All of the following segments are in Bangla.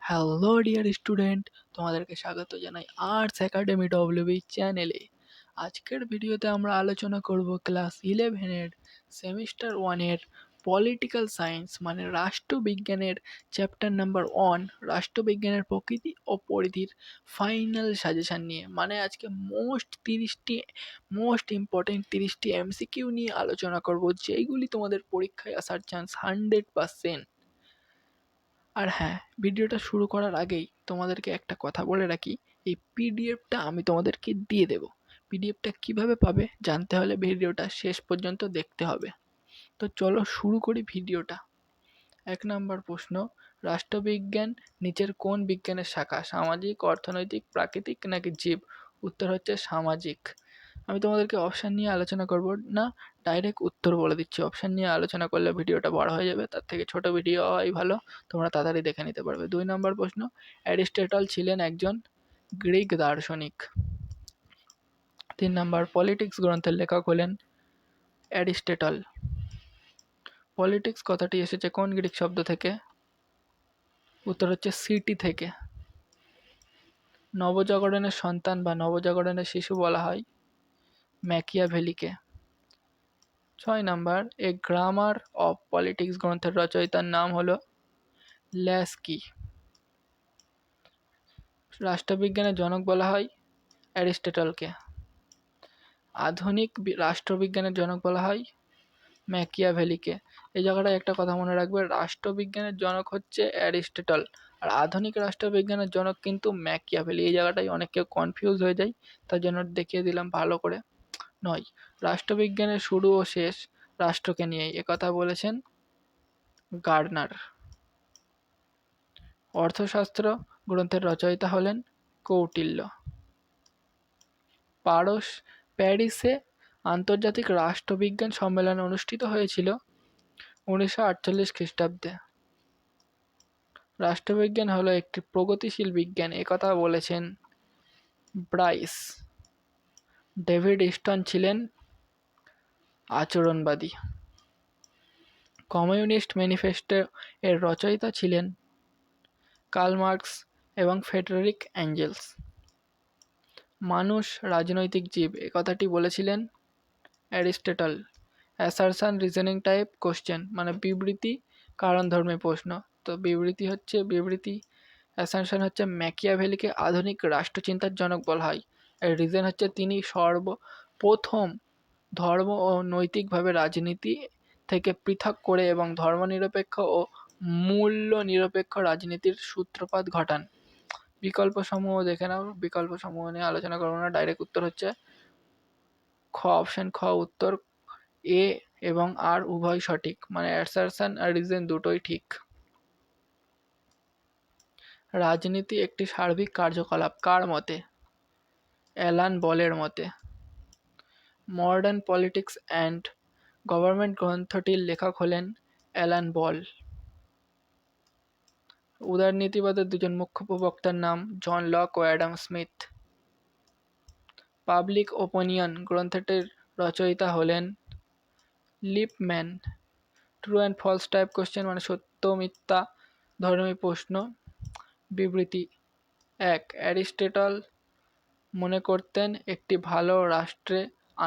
হ্যালো ডিয়ার স্টুডেন্ট, তোমাদেরকে স্বাগত জানাই আর্টস একাডেমি ডব্লিউবি চ্যানেলে। আজকের ভিডিওতে আমরা আলোচনা করব ক্লাস 11-এর সেমিস্টার 1-এর পলিটিক্যাল সায়েন্স মানে রাষ্ট্রবিজ্ঞানের চ্যাপ্টার নাম্বার 1 রাষ্ট্রবিজ্ঞানের প্রকৃতি ও পরিধির ফাইনাল সাজেশন নিয়ে। মানে আজকে মোস্ট ইম্পর্টেন্ট 30টি এমসিকিউ নিয়ে আলোচনা করব, যেইগুলি তোমাদের পরীক্ষায় আসার চান্স 100%। আর হ্যাঁ, ভিডিওটা শুরু করার আগেই তোমাদেরকে একটা কথা বলে রাখি, এই পিডিএফটা আমি তোমাদেরকে দিয়ে দেব। পিডিএফটা কিভাবে পাবে জানতে হলে ভিডিওটা শেষ পর্যন্ত দেখতে হবে। তো চলো শুরু করি ভিডিওটা। 1 নম্বর প্রশ্ন, রাষ্ট্রবিজ্ঞান নিচের কোন বিজ্ঞানের শাখা? সামাজিক, অর্থনৈতিক, প্রাকৃতিক নাকি জীব? উত্তর হচ্ছে সামাজিক। আমি তোমাদেরকে অপশান নিয়ে আলোচনা করব না, ডাইরেক্ট উত্তর বলে দিচ্ছি। অপশান নিয়ে আলোচনা করলে ভিডিওটা বড় হয়ে যাবে, তার থেকে ছোট ভিডিও হওয়াই ভালো, তোমরা তাড়াতাড়ি দেখে নিতে পারবে। 2 নম্বর প্রশ্ন, অ্যারিস্টটল ছিলেন একজন গ্রিক দার্শনিক। 3 নম্বর, পলিটিক্স গ্রন্থের লেখক হলেন অ্যারিস্টটল। পলিটিক্স কথাটি এসেছে কোন গ্রিক শব্দ থেকে? উত্তর হচ্ছে সিটি থেকে। নবজাগরণের সন্তান বা নবজাগরণের শিশু বলা হয় ম্যাকিয়াভেলিকে। 6 number, a grammar of politics গ্রন্থের রচয়িতার নাম হলো ল্যাস্কি। রাষ্ট্রবিজ্ঞানের জনক বলা হয় অ্যারিস্টটলকে। আধুনিক রাষ্ট্রবিজ্ঞানের জনক বলা হয় ম্যাকিয়াভেলিকে। এই জায়গাটায় একটা কথা মনে রাখবে, রাষ্ট্রবিজ্ঞানের জনক হচ্ছে অ্যারিস্টটল, আর আধুনিক রাষ্ট্রবিজ্ঞানের জনক কিন্তু ম্যাকিয়াভেলি। এই জায়গাটায় অনেক কেউ কনফিউজ হয়ে যায়, তার জন্য দেখিয়ে দিলাম ভালো করে। নয়, রাষ্ট্রবিজ্ঞানের শুরু ও শেষ রাষ্ট্রকে নিয়েই, একথা বলেছেন গার্ডনার। অর্থশাস্ত্র গ্রন্থের রচয়িতা হলেন কৌটিল্য। প্যারিসে আন্তর্জাতিক রাষ্ট্রবিজ্ঞান সম্মেলন অনুষ্ঠিত হয়েছিল 1948 খ্রিস্টাব্দে। রাষ্ট্রবিজ্ঞান হলো একটি প্রগতিশীল বিজ্ঞান, একথা বলেছেন ব্রাইস। ডেভিড স্টোন ছিলেন আচরণবাদী। কমিউনিস্ট ম্যানিফেস্টো এর রচয়িতা ছিলেন কার্ল মার্কস এবং ফ্রেডরিক এঙ্গেলস। মানুষ রাজনৈতিক জীব, একথাটি বলেছিলেন Aristotle. Assertion reasoning type question মানে বিবৃতি কারণধর্মী প্রশ্ন। তো বিবৃতি অ্যাসারশন হচ্ছে ম্যাকিয়াভেলিকে আধুনিক রাষ্ট্রচিন্তার জনক বলা হয়। আর রিজন হচ্ছে তিনি সর্বপ্রথম ধর্ম ও নৈতিকভাবে রাজনীতি থেকে পৃথক করে এবং ধর্মনিরপেক্ষ ও মূল্য নিরপেক্ষ রাজনীতির সূত্রপাত ঘটান। বিকল্পসমূহ দেখে নাও, বিকল্পসমূহ নিয়ে আলোচনা করবো না, ডাইরেক্ট উত্তর হচ্ছে অপশন খ। উত্তর এ এবং আর উভয় সঠিক, মানে অ্যাসারশন আর রিজন দুটোই ঠিক। রাজনীতি একটি সার্বিক কার্যকলাপ কার মতে? অ্যালান বলের মতে। মডার্ন পলিটিক্স অ্যান্ড গভর্নমেন্ট গ্রন্থটির লেখক হলেন অ্যালান বল। উদারনীতিবাদের দুজন মুখ্য প্রবক্তার নাম জন লক ও অ্যাডাম স্মিথ। পাবলিক ওপিনিয়ন গ্রন্থটির রচয়িতা হলেন Lippmann. True and false type question মানে সত্য মিথ্যা ধর্মী প্রশ্ন। বিবৃতি 1, অ্যারিস্টটল মনে করতেন একটি ভালো রাষ্ট্রে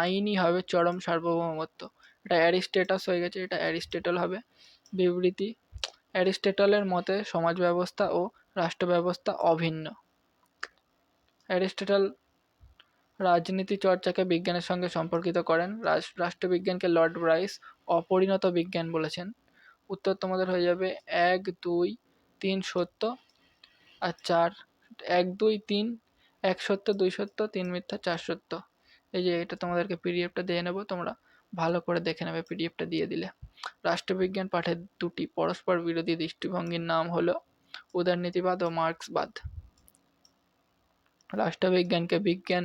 আইনই হবে চরম সার্বভৌমত্ব। এটা অ্যারিস্টটল হয়ে গেছে, এটা অ্যারিস্টটল হবে। বিবৃতি, অ্যারিস্টটলের মতে সমাজ ব্যবস্থা ও রাষ্ট্র ব্যবস্থা অভিন্ন। অ্যারিস্টটল রাজনীতি চর্চাকে বিজ্ঞানের সঙ্গে সম্পর্কিত করেন। রাষ্ট্রবিজ্ঞানকে লর্ড ব্রাইস অপরিণত বিজ্ঞান বলেছেন। উত্তর তোমাদের হয়ে যাবে 1, 2, 3 সত্য আর 4। 1, 2, 3, 1 সত্য, 2 সত্য, 3 মিথ্যা, 4 সত্য। এই যে এটা তোমাদেরকে পিডিএফটা দিয়ে নেবো, তোমরা ভালো করে দেখে নেবে পিডিএফটা দিয়ে দিলে। রাষ্ট্রবিজ্ঞান পাঠের দুটি পরস্পর বিরোধী দৃষ্টিভঙ্গির নাম হলো উদারনীতিবাদ ও মার্ক্সবাদ। রাষ্ট্রবিজ্ঞানকে বিজ্ঞান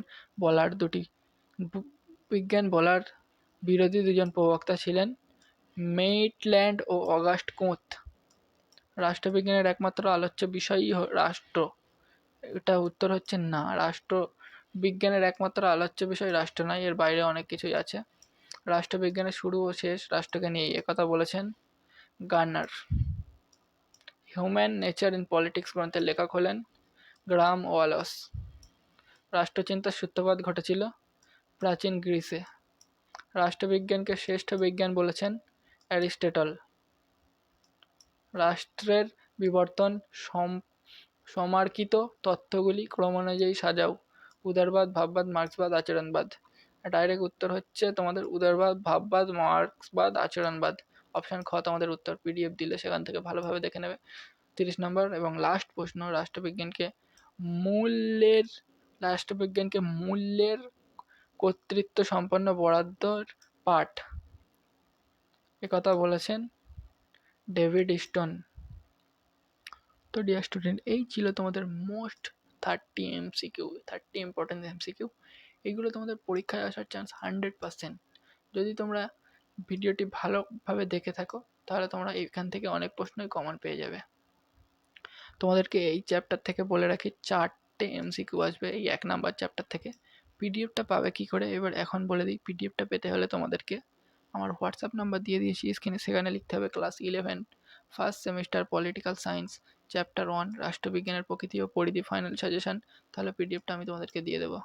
বলার বিরোধী দুজন প্রবক্তা ছিলেন মেইটল্যান্ড ও অগাস্ট কোঁত। রাষ্ট্রবিজ্ঞানের একমাত্র আলোচ্য বিষয়ই রাষ্ট্র, এটা উত্তর হচ্ছে না। রাষ্ট্রবিজ্ঞানের একমাত্র আলোচ্য বিষয় রাষ্ট্র নয়, এর বাইরে অনেক কিছুই আছে। রাষ্ট্রবিজ্ঞানের শুরু ও শেষ রাষ্ট্রকে নিয়েই, একথা বলেছেন Garner. Human nature in politics গ্রন্থের লেখক হলেন গ্রাহাম ওয়ালস। রাষ্ট্রচিন্তার সূত্রপাত ঘটেছিল প্রাচীন গ্রিসে। রাষ্ট্রবিজ্ঞানকে শ্রেষ্ঠ বিজ্ঞান বলেছেন অ্যারিস্টটল। রাষ্ট্রের বিবর্তন সমার্কিত তথ্যগুলি ক্রমানুযায়ী সাজাও। উদারবাদ, ভাববাদ, মার্ক্সবাদ, আচরণবাদ। ডাইরেক্ট উত্তর হচ্ছে তোমাদের উদারবাদ, ভাববাদ, মার্ক্সবাদ, আচরণবাদ। অপশান খ তোমাদের উত্তর। পিডিএফ দিলে সেখান থেকে ভালোভাবে দেখে নেবে। 30 নম্বর এবং লাস্ট প্রশ্ন, রাষ্ট্রবিজ্ঞানকে মূল্যের কর্তৃত্ব সম্পন্ন বরাদ্দর পাঠ একথা বলেছেন ডেভিড স্টোন। তো ডিয়ার স্টুডেন্ট, এই ছিল তোমাদের মোস্ট 30 এমসিকিউ, 30 ইম্পর্টেন্ট এমসিকিউ। এইগুলো তোমাদের পরীক্ষায় আসার চান্স 100%। যদি তোমরা ভিডিওটি ভালোভাবে দেখে থাকো তাহলে তোমরা এখান থেকে অনেক প্রশ্নই কমন পেয়ে যাবে। তোমাদেরকে এই চ্যাপ্টার থেকে বলে রাখি 4টে এমসিকিউ আসবে এই 1 নাম্বার চ্যাপ্টার থেকে। পিডিএফটা পাবে কী করে এবার এখন বলে দিই। পিডিএফটা পেতে হলে তোমাদেরকে আমার হোয়াটসঅ্যাপ নাম্বার দিয়ে দিয়েছি স্ক্রিনে, সেখানে লিখতে হবে class 11 first semester political science chapter 1 রাষ্ট্রবিজ্ঞানের প্রকৃতি ও পরিধি ফাইনাল সাজেশন। তাহলে পিডিএফটা আমি তোমাদেরকে দিয়ে দেবো।